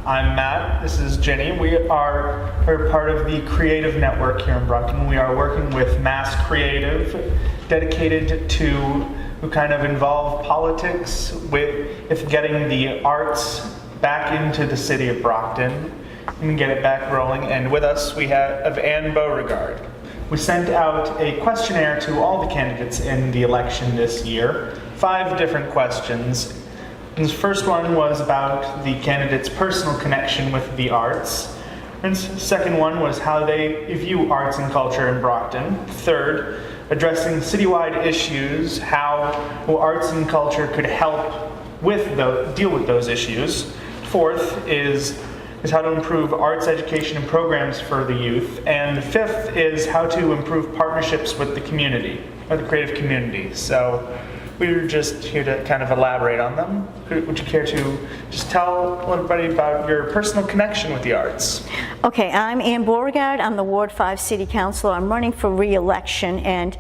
I'm Matt. This is Jenny. We're part of the Creative Network here in Brockton. We are working with Mass Creative, dedicated to kind of involve politics with getting the arts back into the city of Brockton and get it back rolling. And with us we have Anne Beauregard. We sent out a questionnaire to all the candidates in the election this year, 5 different questions. And the first one was about the candidates' personal connection with the arts. And the second one was how they view arts and culture in Brockton. Third, addressing citywide issues, how arts and culture could help deal with those issues. Fourth is how to improve arts education and programs for the youth. And fifth is how to improve partnerships with the community, or the creative community. So we're just here to kind of elaborate on them. Would you care to just tell everybody about your personal connection with the arts? Okay, I'm Anne Beauregard. I'm the Ward 5 City Councilor. I'm running for re-election, and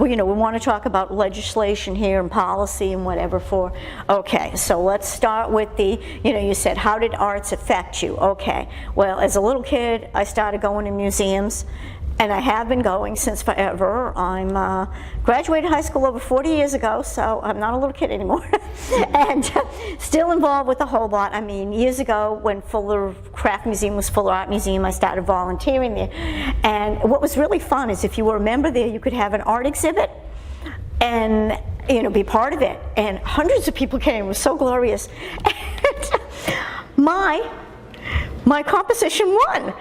we want to talk about legislation here and policy and whatever for. Okay, so let's start with you said, how did arts affect you? Okay, well, as a little kid, I started going to museums. And I have been going since forever. I'm graduated high school over 40 years ago, so I'm not a little kid anymore. And still involved with a whole lot. I mean, years ago when Fuller Craft Museum was Fuller Art Museum, I started volunteering there. And what was really fun is if you were a member there, you could have an art exhibit and be part of it. And hundreds of people came. It was so glorious. And my composition won.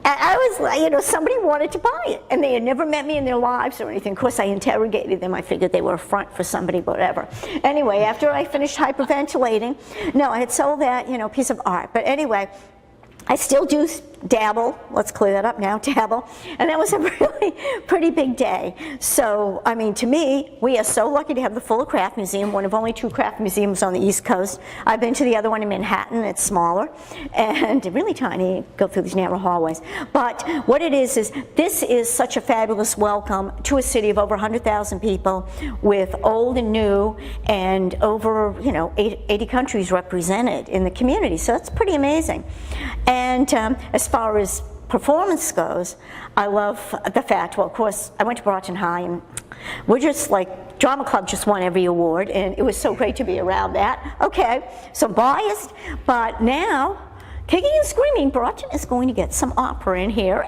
I was like, somebody wanted to buy it, and they had never met me in their lives or anything. Of course, I interrogated them. I figured they were a front for somebody, whatever. Anyway, after I finished hyperventilating, no, I had sold that, piece of art. But anyway, I still do dabble, let's clear that up now, dabble, and that was a really pretty big day. So, I mean, to me, we are so lucky to have the Fuller Craft Museum, one of only 2 craft museums on the East Coast. I've been to the other one in Manhattan, it's smaller, and really tiny, go through these narrow hallways. But what it is this is such a fabulous welcome to a city of over 100,000 people with old and new, and over, 80 countries represented in the community, so it's pretty amazing. And as far as performance goes, I love the fact, well, of course, I went to Brockton High, and we're just like, Drama Club just won every award, and it was so great to be around that. Okay, so biased, but now, kicking and screaming, Brockton is going to get some opera in here.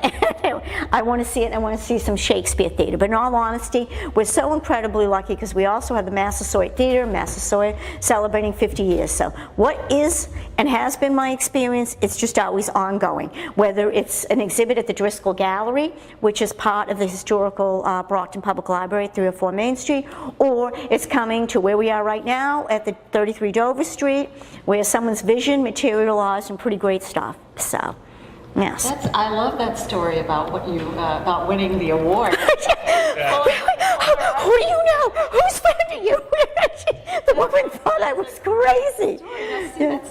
I want to see it. I want to see some Shakespeare theater. But in all honesty, we're so incredibly lucky because we also have the Massasoit Theater, Massasoit celebrating 50 years. So what is and has been my experience, it's just always ongoing. Whether it's an exhibit at the Driscoll Gallery, which is part of the historical Brockton Public Library at 304 Main Street, or it's coming to where we are right now at the 33 Dover Street, where someone's vision materialized in pretty great stuff. So, yes. I love that story about what you about winning the award. Who do you know? Who's friend are you? The woman thought I was crazy.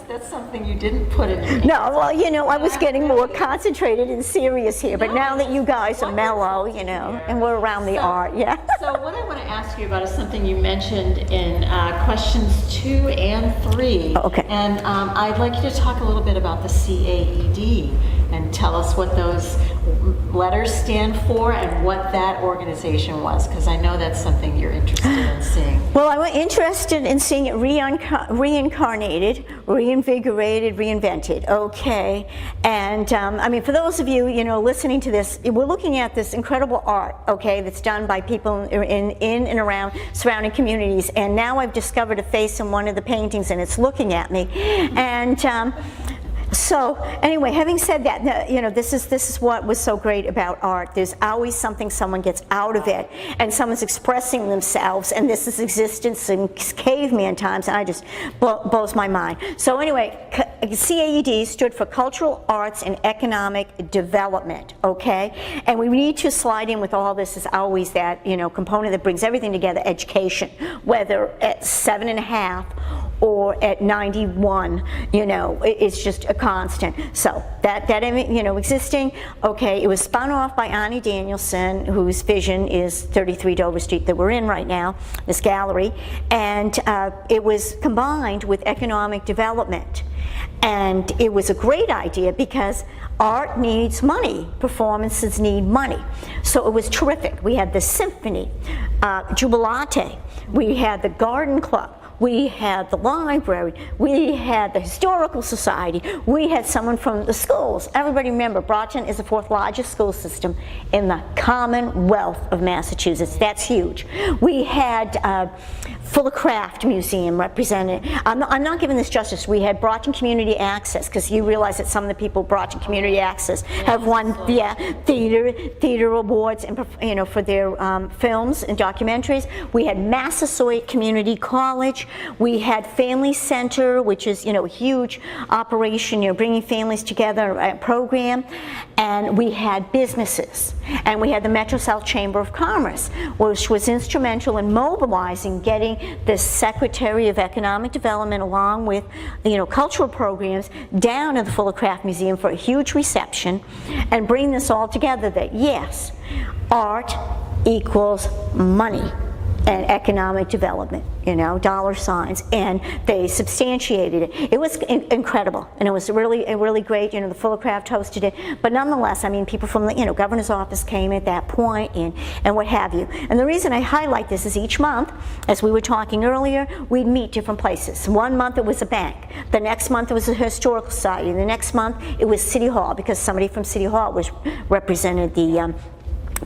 That's something you didn't put in your No, well, I was getting more concentrated and serious here, but now that you guys are mellow, and we're around the art, yeah. So what I want to ask you about is something you mentioned in questions 2 and 3. Oh, okay. And I'd like you to talk a little bit about the CAED and tell us what those letters stand for and what that organization was, because I know that's something you're interested in seeing. Well, I'm interested in seeing it reincarnated, reinvigorated, reinvented, okay? And I mean, for those of you, listening to this, we're looking at this incredible art, okay, that's done by people in and around surrounding communities, and now I've discovered a face in one of the paintings, and it's looking at me. And so anyway, having said that, this is what was so great about art. There's always something someone gets out of it, and someone's expressing themselves, and this is existence in caveman times, and I just blows my mind. So anyway, CAED stood for Cultural Arts and Economic Development, okay? And we need to slide in with all this is always that, component that brings everything together, education, whether at 7.5 or at 91, it's just a constant. So that existing, okay, it was spun off by Ani Danielson, whose vision is 33 Dover Street that we're in right now, this gallery, and it was combined with economic development. And it was a great idea because art needs money, performances need money. So it was terrific. We had the symphony, Jubilate, we had the garden club, we had the library, we had the historical society, we had someone from the schools. Everybody remember, Brockton is the 4th largest school system in the Commonwealth of Massachusetts. That's huge. We had Fuller Craft Museum represented. I'm not giving this justice. We had Brockton Community Access, because you realize that some of the people Brockton Community Access have won theater awards, and for their films and documentaries. We had Massasoit Community College. We had Family Center, which is a huge operation, bringing families together, a program. And we had businesses, and we had the Metro South Chamber of Commerce, which was instrumental in mobilizing getting the Secretary of Economic Development, along with cultural programs, down to the Fuller Craft Museum for a huge reception, and bring this all together that yes, art equals money and economic development, dollar signs, and they substantiated it. It was incredible, and it was really great. The Fuller Craft hosted it, but nonetheless, people from the governor's office came at that point, and what have you. And the reason I highlight this is each month, as we were talking earlier, we'd meet different places. One month it was a bank, the next month it was a historical society, the next month it was City Hall, because somebody from City Hall represented the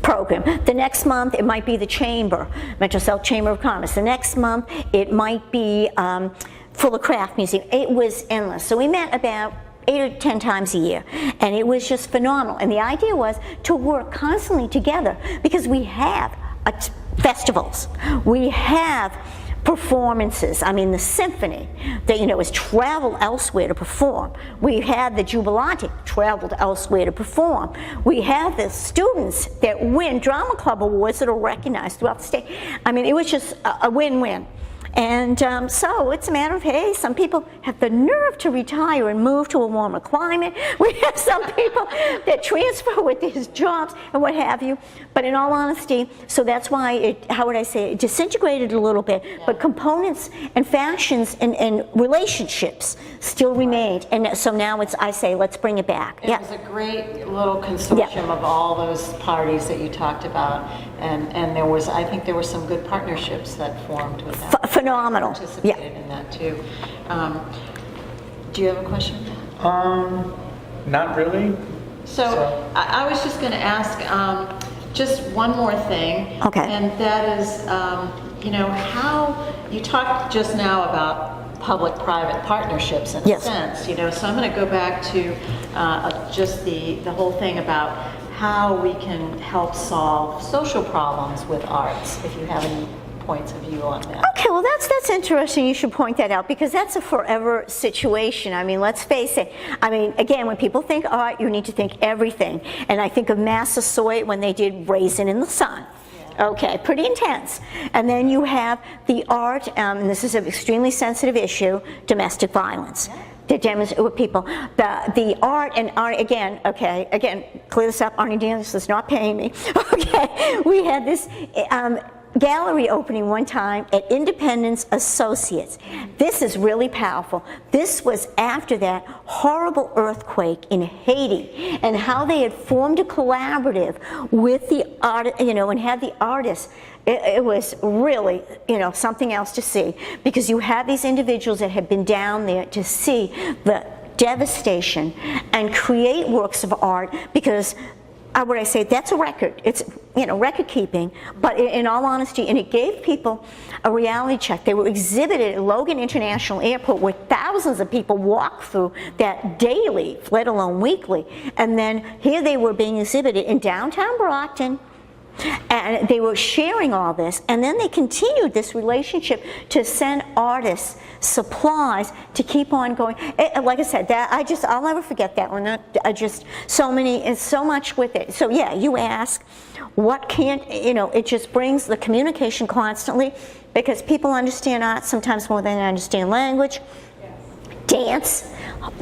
program. The next month it might be the Chamber, Metro South Chamber of Commerce. The next month it might be Fuller Craft Museum. It was endless. So we met about 8 or 10 times a year, and it was just phenomenal. And the idea was to work constantly together, because we have festivals, we have performances. The symphony that was traveled elsewhere to perform. We had the Jubilate traveled elsewhere to perform. We have the students that win drama club awards that are recognized throughout the state. It was just a win-win. And so it's a matter of, hey, some people have the nerve to retire and move to a warmer climate. We have some people that transfer with these jobs and what have you. But in all honesty, so that's why it disintegrated a little bit, but components and fashions and relationships still remained. And so now I say, let's bring it back. It was a great little consortium of all those parties that you talked about. And I think there were some good partnerships that formed with that. Phenomenal. Participated in that too. Do you have a question? Not really. So I was just going to ask just one more thing. Okay. And that is, how you talked just now about public-private partnerships in a sense. So I'm going to go back to just the whole thing about how we can help solve social problems with arts, if you have any points of view on that. Okay, well that's interesting. You should point that out, because that's a forever situation. Let's face it. Again, when people think art, you need to think everything. And I think of Massasoit when they did Raisin in the Sun. Okay, pretty intense. And then you have the art, and this is an extremely sensitive issue, domestic violence. To demonstrate with people, the art, and again, clear this up, Arnie Daniels is not paying me. Okay, we had this gallery opening one time at Independence Associates. This is really powerful. This was after that horrible earthquake in Haiti, and how they had formed a collaborative with the art, and had the artists. It was really, something else to see, because you had these individuals that had been down there to see the devastation and create works of art, because what I say, that's a record. It's, record keeping, but in all honesty, and it gave people a reality check. They were exhibited at Logan International Airport, where thousands of people walk through that daily, let alone weekly. And then here they were being exhibited in downtown Brockton, and they were sharing all this, and then they continued this relationship to send artists supplies to keep on going. Like I said, I'll never forget that one. So many, and so much with it. So yeah, you ask, what can't, it just brings the communication constantly, because people understand art sometimes more than they understand language. Dance,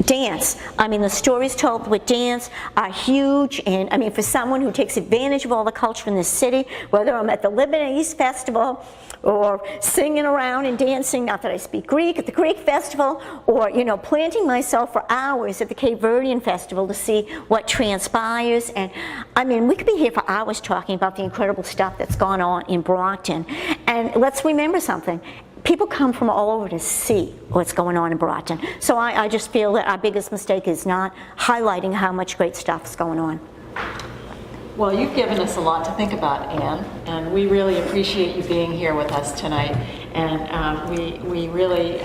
Dance. I mean, the stories told with dance are huge, and I mean, for someone who takes advantage of all the culture in this city, whether I'm at the Lebanese Festival or singing around and dancing, not that I speak Greek, at the Greek Festival, or, you know, planting myself for hours at the Cape Verdean Festival to see what transpires. And I mean, we could be here for hours talking about the incredible stuff that's gone on in Brockton. And let's remember something. People come from all over to see what's going on in Brockton. So I just feel that our biggest mistake is not highlighting how much great stuff is going on. Well, you've given us a lot to think about, Anne, and we really appreciate you being here with us tonight. And we really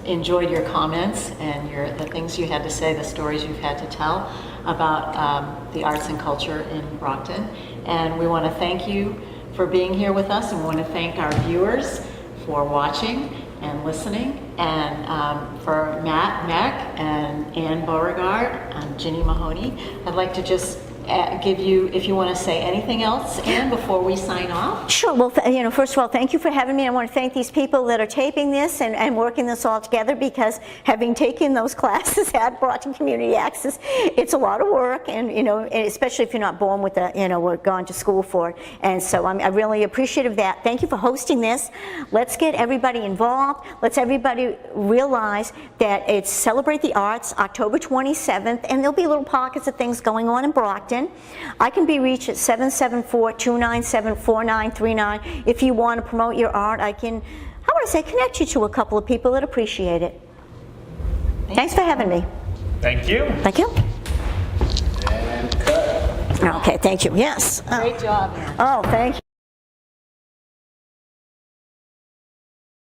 enjoyed your comments and the things you had to say, the stories you've had to tell about the arts and culture in Brockton. And we want to thank you for being here with us, and we want to thank our viewers for watching and listening, and for Matt Mack and Anne Beauregard and Ginny Mahoney. I'd like to just give you, if you want to say anything else, Anne, before we sign off. Sure. Well, you know, first of all, thank you for having me. I want to thank these people that are taping this and working this all together, because having taken those classes at Brockton Community Access, it's a lot of work, and, you know, especially if you're not born with it, you know, or gone to school for it. And so I'm really appreciative of that. Thank you for hosting this. Let's get everybody involved. Let's everybody realize that it's Celebrate the Arts, October 27th, and there'll be little pockets of things going on in Brockton. I can be reached at 774-297-4939. If you want to promote your art, I want to say, connect you to a couple of people that appreciate it. Thanks for having me. Thank you. Thank you. And cut. Okay, thank you. Yes. Great job, Anne. Oh, thank you.